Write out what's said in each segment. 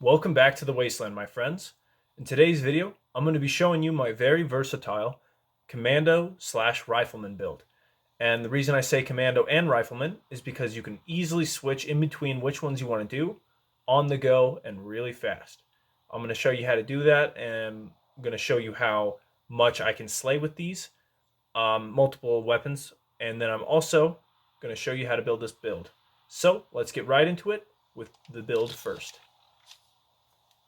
Welcome back to the Wasteland, my friends. In today's video, I'm going to be showing you my very versatile Commando slash Rifleman build. And the reason I say Commando and Rifleman is because you can easily switch in between which ones you want to do on the go and really fast. I'm going to show you how to do that, and I'm going to show you how much I can slay with these multiple weapons. And then I'm also going to show you how to build this build. So let's get right into it with the build first.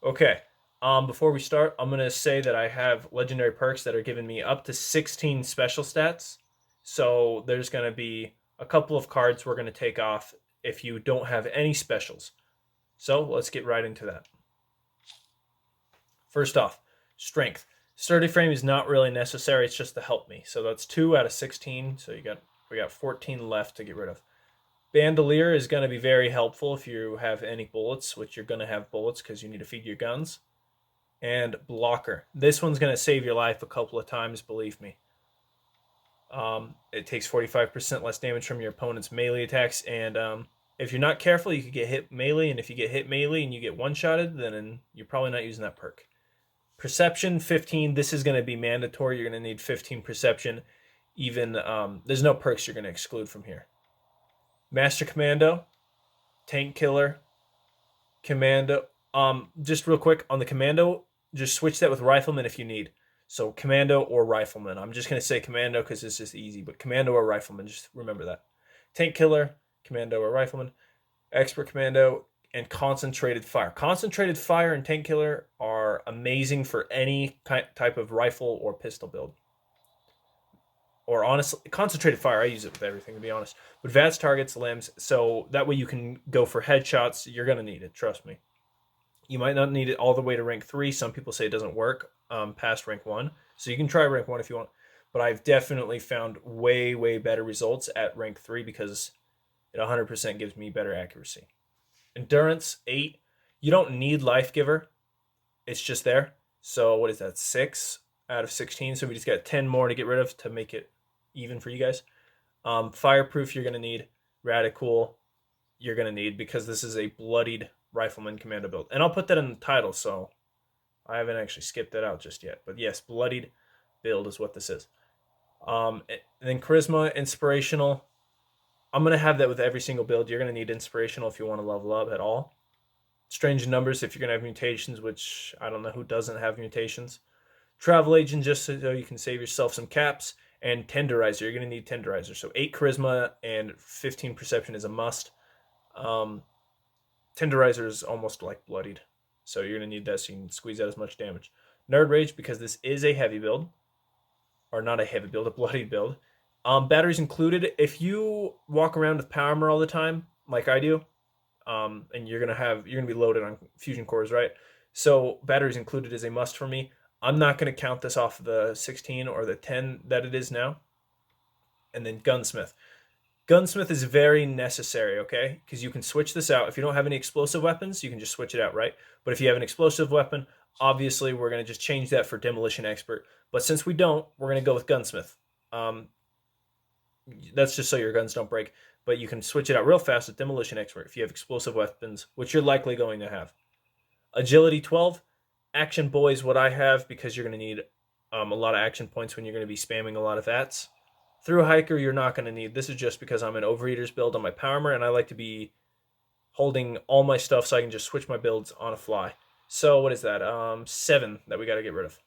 Okay. Before we start, I'm gonna say that I have legendary perks that are giving me up to 16 special stats. So there's gonna be a couple of cards we're gonna take off if you don't have any specials. So let's get right into that. First off, strength. Sturdy frame is not really necessary, it's just to help me. So that's 2 out of 16. So we got 14 left to get rid of. Bandolier is going to be very helpful if you have any bullets, which you're going to have bullets because you need to feed your guns. And blocker. This one's going to save your life a couple of times, believe me. It takes 45% less damage from your opponent's melee attacks, and if you're not careful, you could get hit melee, and if you get hit melee and you get one-shotted, then you're probably not using that perk. Perception, 15. This is going to be mandatory. You're going to need 15 perception. Even there's no perks you're going to exclude from here. Master Commando, Tank Killer, Commando. Just real quick on the Commando, just switch that with Rifleman if you need. So Commando or Rifleman. I'm just gonna say Commando because it's just easy, but Commando or Rifleman, just remember that. Tank Killer, Commando or Rifleman, Expert Commando, and Concentrated Fire. Concentrated Fire and Tank Killer are amazing for any type of rifle or pistol build. Or honestly, concentrated fire, I use it with everything, to be honest. But VATS targets limbs, so that way you can go for headshots. You're going to need it, trust me. You might not need it all the way to rank 3. Some people say it doesn't work past rank 1. So you can try rank 1 if you want. But I've definitely found way, way better results at rank 3 because it 100% gives me better accuracy. Endurance, 8. You don't need Life Giver. It's just there. So what is that, 6 out of 16? So we just got 10 more to get rid of to make it even for you guys. Fireproof you're going to need. Radical you're going to need because this is a bloodied Rifleman Commando build. And I'll put that in the title, so I haven't actually skipped that out just yet. But yes, bloodied build is what this is. And then Charisma, Inspirational. I'm going to have that with every single build. You're going to need Inspirational if you want to level up at all. Strange Numbers if you're going to have mutations, which I don't know who doesn't have mutations. Travel Agent just so you can save yourself some caps. And Tenderizer, you're going to need Tenderizer. So 8 Charisma and 15 Perception is a must. Tenderizer is almost like bloodied. So you're going to need that so you can squeeze out as much damage. Nerd Rage, because this is a heavy build. Or not a heavy build, a bloodied build. Batteries included. If you walk around with power armor all the time, like I do, and you're gonna be loaded on fusion cores, right? So batteries included is a must for me. I'm not going to count this off the 16 or the 10 that it is now. And then Gunsmith. Gunsmith is very necessary, okay? Because you can switch this out. If you don't have any explosive weapons, you can just switch it out, right? But if you have an explosive weapon, obviously we're going to just change that for Demolition Expert. But since we don't, we're going to go with Gunsmith. That's just so your guns don't break. But you can switch it out real fast with Demolition Expert if you have explosive weapons, which you're likely going to have. Agility 12. Action Boy is what I have because you're going to need a lot of action points when you're going to be spamming a lot of VATS. Through Hiker, you're not going to need. This is just because I'm an Overeater's build on my power armor, and I like to be holding all my stuff so I can just switch my builds on a fly. So what is that? 7 that we got to get rid of.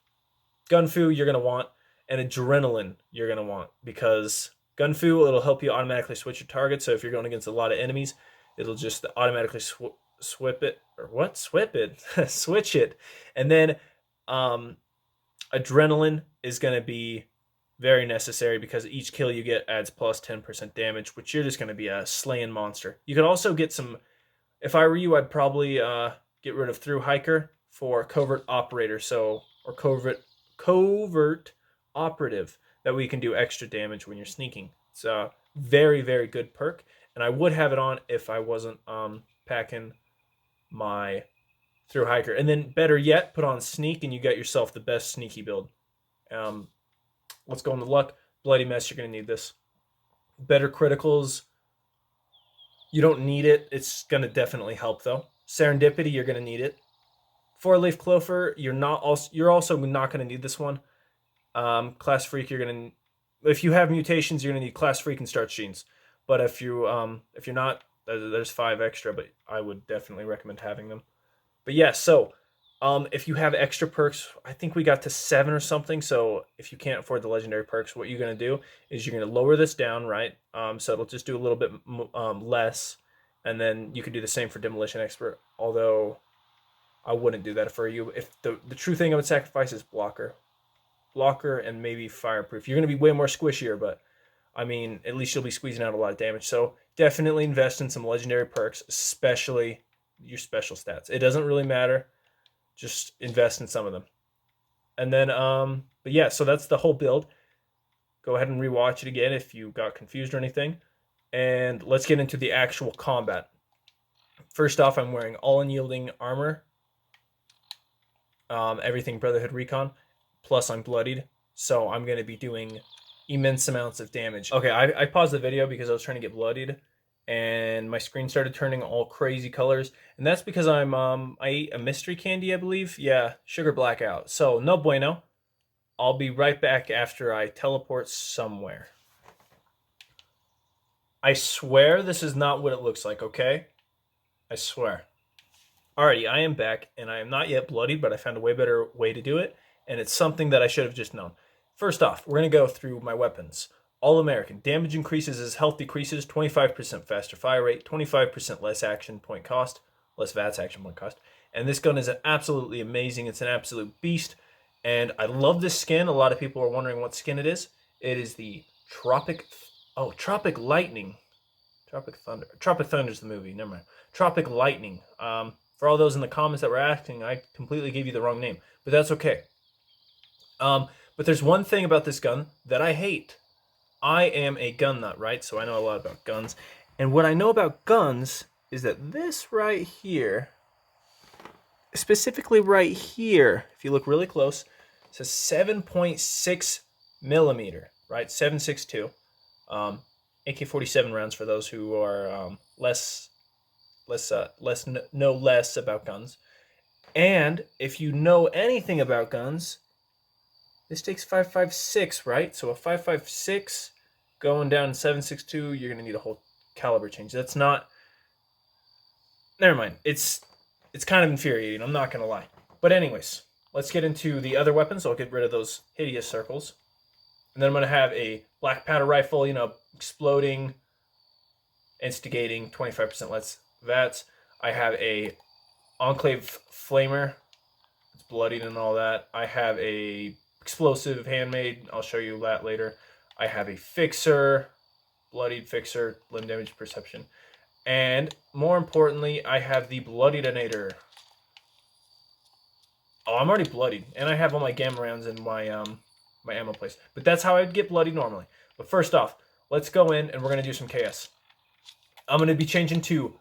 Gunfu, you're going to want, and Adrenaline, you're going to want, because Gunfu, it'll help you automatically switch your target, so if you're going against a lot of enemies, it'll just automatically swip it. Switch it. And then Adrenaline is going to be very necessary because each kill you get adds plus 10% damage, which you're just going to be a slaying monster. You could also get some, if I were you, I'd probably get rid of Through Hiker for Covert Operator, or Covert Operative, that we can do extra damage when you're sneaking. It's a very, very good perk, and I would have it on if I wasn't packing my Through Hiker. And then better yet, put on Sneak and you got yourself the best sneaky build. Let's go into luck. Bloody Mess, you're going to need this. Better criticals, you don't need it. It's going to definitely help though. Serendipity, you're going to need it. 4-leaf clover, you're also not going to need this one. Class freak, if you have mutations, you're gonna need class freak and starch genes. But if you're not, there's 5 extra, but I would definitely recommend having them. But yeah, so if you have extra perks, I think we got to 7 or something. So if you can't afford the legendary perks, what you're gonna do is you're gonna lower this down, right? So it'll just do a little bit less, and then you could do the same for demolition expert. Although I wouldn't do that for you. If the true thing I would sacrifice is blocker and maybe fireproof. You're going to be way more squishier, but I mean, at least you'll be squeezing out a lot of damage. So definitely invest in some legendary perks, especially your special stats. It doesn't really matter. Just invest in some of them. And then, but yeah, so that's the whole build. Go ahead and rewatch it again if you got confused or anything. And let's get into the actual combat. First off, I'm wearing all unyielding armor. Everything Brotherhood Recon. Plus I'm bloodied, so I'm going to be doing immense amounts of damage. Okay, I paused the video because I was trying to get bloodied, and my screen started turning all crazy colors, and that's because I ate a mystery candy, I believe. Yeah, sugar blackout. So no bueno. I'll be right back after I teleport somewhere. I swear this is not what it looks like, okay? I swear. Alrighty, I am back, and I am not yet bloodied, but I found a way better way to do it. And it's something that I should have just known. First off, we're going to go through my weapons. All American. Damage increases as health decreases, 25% faster fire rate, 25% less action point cost, less VATS action point cost. And this gun is absolutely amazing. It's an absolute beast. And I love this skin. A lot of people are wondering what skin it is. It is the Tropic Lightning. Tropic Thunder is the movie. Never mind. Tropic Lightning. For all those in the comments that were asking, I completely gave you the wrong name. But that's okay. But there's one thing about this gun that I hate. I am a gun nut, right? So I know a lot about guns. And what I know about guns is that this right here, specifically right here, if you look really close, it says 7.6 millimeter, right? 7.62. AK-47 rounds for those who are know less about guns. And if you know anything about guns, this takes 5.56, right? So a 5.56 going down 7.62, you're going to need a whole caliber change. That's not... Never mind. It's kind of infuriating, I'm not going to lie. But anyways, let's get into the other weapons. I'll get rid of those hideous circles. And then I'm going to have a black powder rifle, exploding, instigating, 25% less VATS. I have a Enclave Flamer. It's bloodied and all that. I have a explosive handmade. I'll show you that later. I have a Fixer, bloodied Fixer, limb damage perception. And more importantly, I have the Bloody Detonator. Oh, I'm already bloodied. And I have all my gamma rounds in my my ammo place. But that's how I'd get bloodied normally. But first off, let's go in and we're going to do some KS. I'm going to be changing to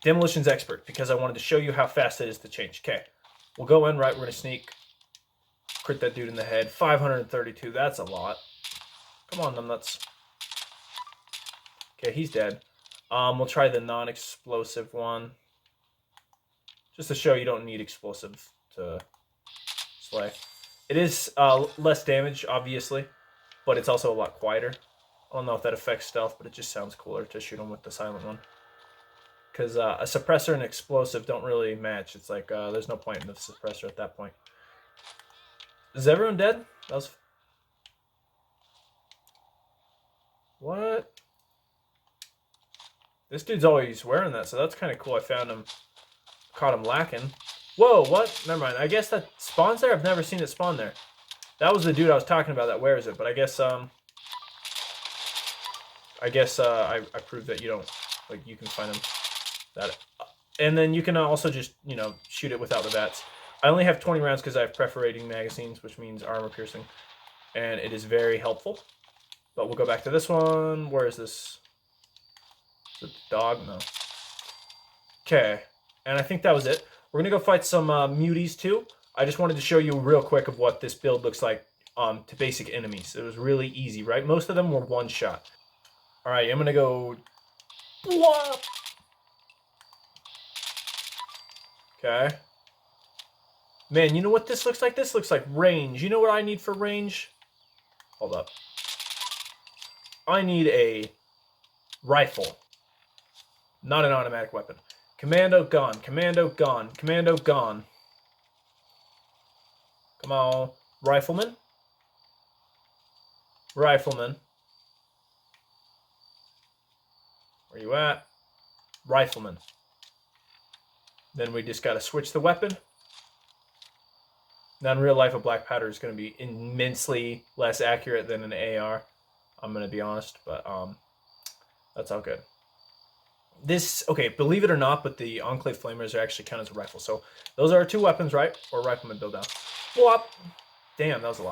Demolitions Expert because I wanted to show you how fast it is to change. Okay, we'll go in, right, we're going to sneak. Crit that dude in the head. 532, that's a lot. Come on, numbnuts. Okay, he's dead. We'll try the non-explosive one. Just to show you don't need explosive to slay. It is less damage, obviously, but it's also a lot quieter. I don't know if that affects stealth, but it just sounds cooler to shoot him with the silent one. Because a suppressor and explosive don't really match. It's like there's no point in the suppressor at that point. Is everyone dead? That was... What? This dude's always wearing that, so that's kind of cool. I found him, caught him lacking. Whoa, what? Never mind. I guess that spawns there? I've never seen it spawn there. That was the dude I was talking about that wears it, but I guess I proved that you don't, like, you can find them. That, and then you can also just, shoot it without the VATS. I only have 20 rounds because I have perforating magazines, which means armor piercing. And it is very helpful. But we'll go back to this one. Where is this? Is it the dog? No. Okay. And I think that was it. We're going to go fight some muties too. I just wanted to show you real quick of what this build looks like to basic enemies. It was really easy, right? Most of them were one shot. Alright, I'm going to go... Okay. Man, you know what this looks like? This looks like range. You know what I need for range? Hold up. I need a rifle. Not an automatic weapon. Commando gone. Commando gone. Commando gone. Come on. Rifleman. Rifleman. Where you at? Rifleman. Then we just got to switch the weapon. Now in real life, a black powder is going to be immensely less accurate than an AR. I'm going to be honest, but that's all good. This, okay, believe it or not, but the Enclave Flamers are actually counted as a rifle. So those are our two weapons, right? Or Rifleman build down. Whoop! Damn, that was a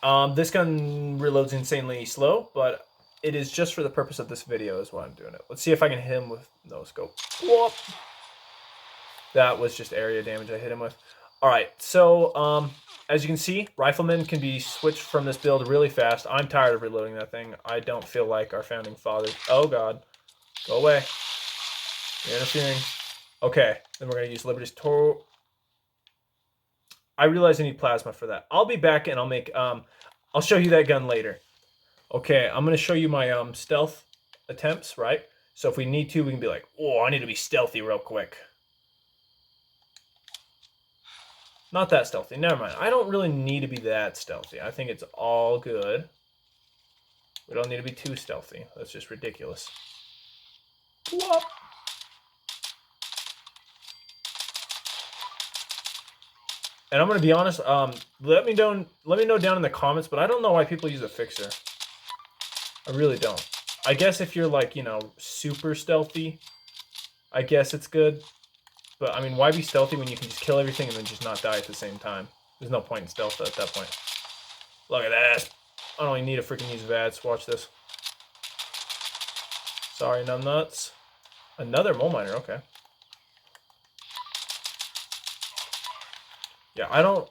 lot. This gun reloads insanely slow, but it is just for the purpose of this video is why I'm doing it. Let's see if I can hit him with no scope. Whoop! That was just area damage I hit him with. Alright, so as you can see, Rifleman can be switched from this build really fast. I'm tired of reloading that thing. I don't feel like our founding fathers. Oh god. Go away. You're interfering. Okay, then we're going to use Liberty's Toro. I realize I need plasma for that. I'll be back and I'll make, I'll show you that gun later. Okay, I'm going to show you my stealth attempts, right? So if we need to, we can be like, oh, I need to be stealthy real quick. Not that stealthy. Never mind. I don't really need to be that stealthy. I think it's all good. We don't need to be too stealthy. That's just ridiculous. Whoop. And I'm gonna be honest. Let me know down in the comments. But I don't know why people use a fixer. I really don't. I guess if you're like, you know, super stealthy, I guess it's good. But I mean, why be stealthy when you can just kill everything and then just not die at the same time? There's no point in stealth at that point. Look at that. I don't even need to freaking use VATS. Watch this. Sorry, numbnuts. Another mole miner, okay. Yeah, I don't...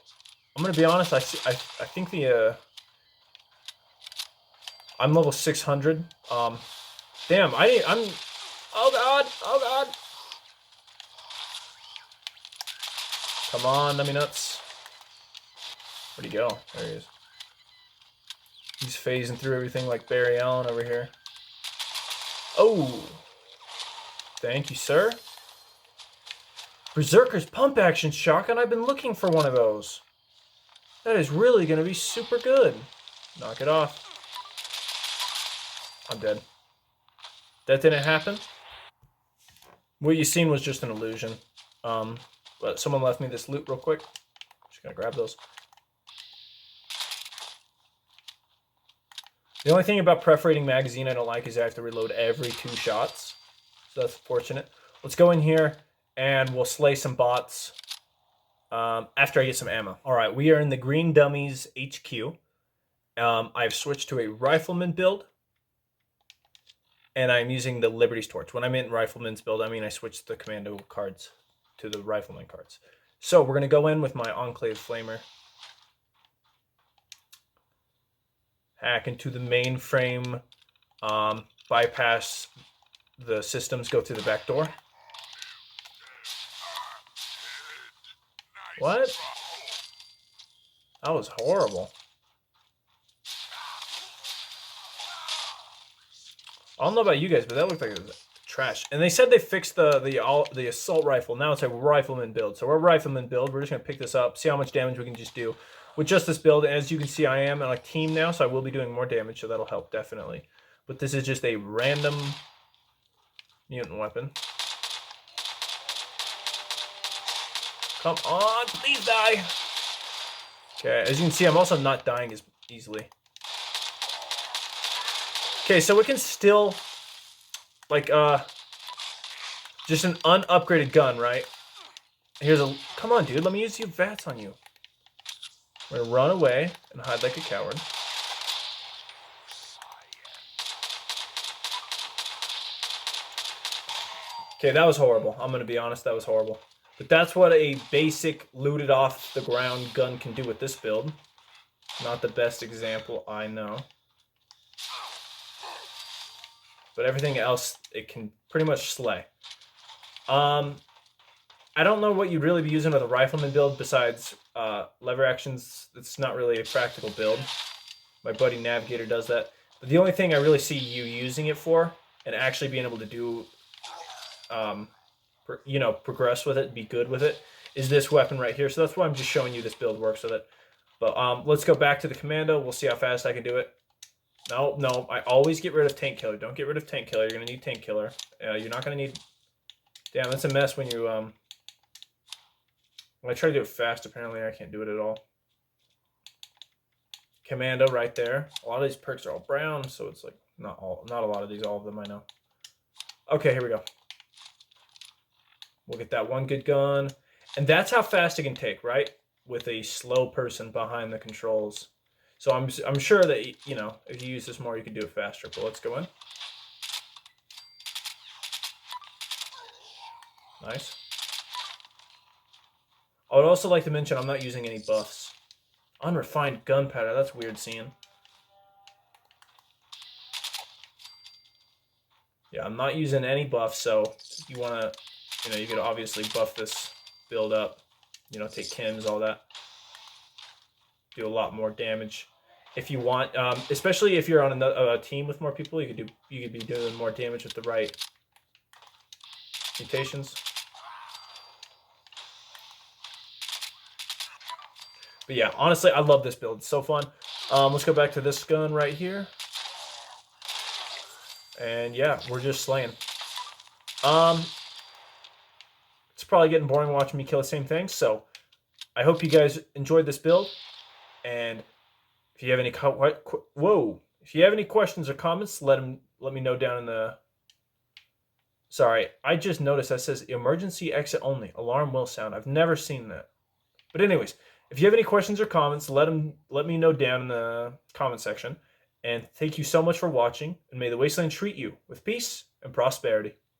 I'm gonna be honest, I think the... I'm level 600. I'm... Oh god! Oh god! Come on, nummy nuts. Where'd he go? There he is. He's phasing through everything like Barry Allen over here. Oh! Thank you, sir. Berserker's pump action shotgun. I've been looking for one of those. That is really going to be super good. Knock it off. I'm dead. That didn't happen. What you seen was just an illusion. But someone left me this loot real quick. Just gonna grab those. The only thing about perforating magazine I don't like is I have to reload every 2 shots. So that's fortunate. Let's go in here and we'll slay some bots after I get some ammo. All right, we are in the Green Dummies HQ. I've switched to a Rifleman build. And I'm using the Liberty's Torch. When I meant Rifleman's build, I mean I switched the Commando cards to the Rifleman cards. So we're going to go in with my Enclave Flamer. Hack into the mainframe. Bypass the systems. Go through the back door. What? That was horrible. I don't know about you guys, but that looked like it was trash. And they said they fixed the assault rifle. Now it's a Rifleman build. So we're a Rifleman build. We're just going to pick this up, see how much damage we can just do with just this build. As you can see, I am on a team now, so I will be doing more damage, so that'll help definitely. But this is just a random mutant weapon. Come on, please die. Okay, as you can see, I'm also not dying as easily. Okay, so we can still, like, just an unupgraded gun, right? Here's a, come on, dude, let me use your VATS on you. We're gonna run away and hide like a coward. Okay, that was horrible. I'm gonna be honest, that was horrible. But that's what a basic looted off the ground gun can do with this build. Not the best example, I know. But everything else, it can pretty much slay. I don't know what you'd really be using with a Rifleman build besides lever actions. It's not really a practical build. My buddy Navigator does that. But the only thing I really see you using it for and actually being able to do, progress with it, be good with it, is this weapon right here. So that's why I'm just showing you this build works with it. But let's go back to the Commando. We'll see how fast I can do it. No, I always get rid of Tank Killer. Don't get rid of Tank Killer. You're going to need Tank Killer. You're not going to need... Damn, that's a mess when you... When I try to do it fast, apparently I can't do it at all. Commando right there. A lot of these perks are all brown, so it's like not a lot of these, all of them I know. Okay, here we go. We'll get that one good gun. And that's how fast it can take, right? With a slow person behind the controls. So I'm sure that, if you use this more, you can do it faster. But let's go in. Nice. I would also like to mention I'm not using any buffs. Unrefined gunpowder, that's weird seeing. Yeah, I'm not using any buffs, so if you want to, you could obviously buff this build up. Take chems, all that. Do a lot more damage if you want. Especially if you're on a team with more people, you could be doing more damage with the right mutations. But yeah, honestly, I love this build. It's so fun. Let's go back to this gun right here. And yeah, we're just slaying. It's probably getting boring watching me kill the same thing. So I hope you guys enjoyed this build. And if you have any if you have any questions or comments, let me know down in the... Sorry, I just noticed that says emergency exit only. Alarm will sound. I've never seen that. But anyways, if you have any questions or comments, let me know down in the comment section. And thank you so much for watching, and may the Wasteland treat you with peace and prosperity.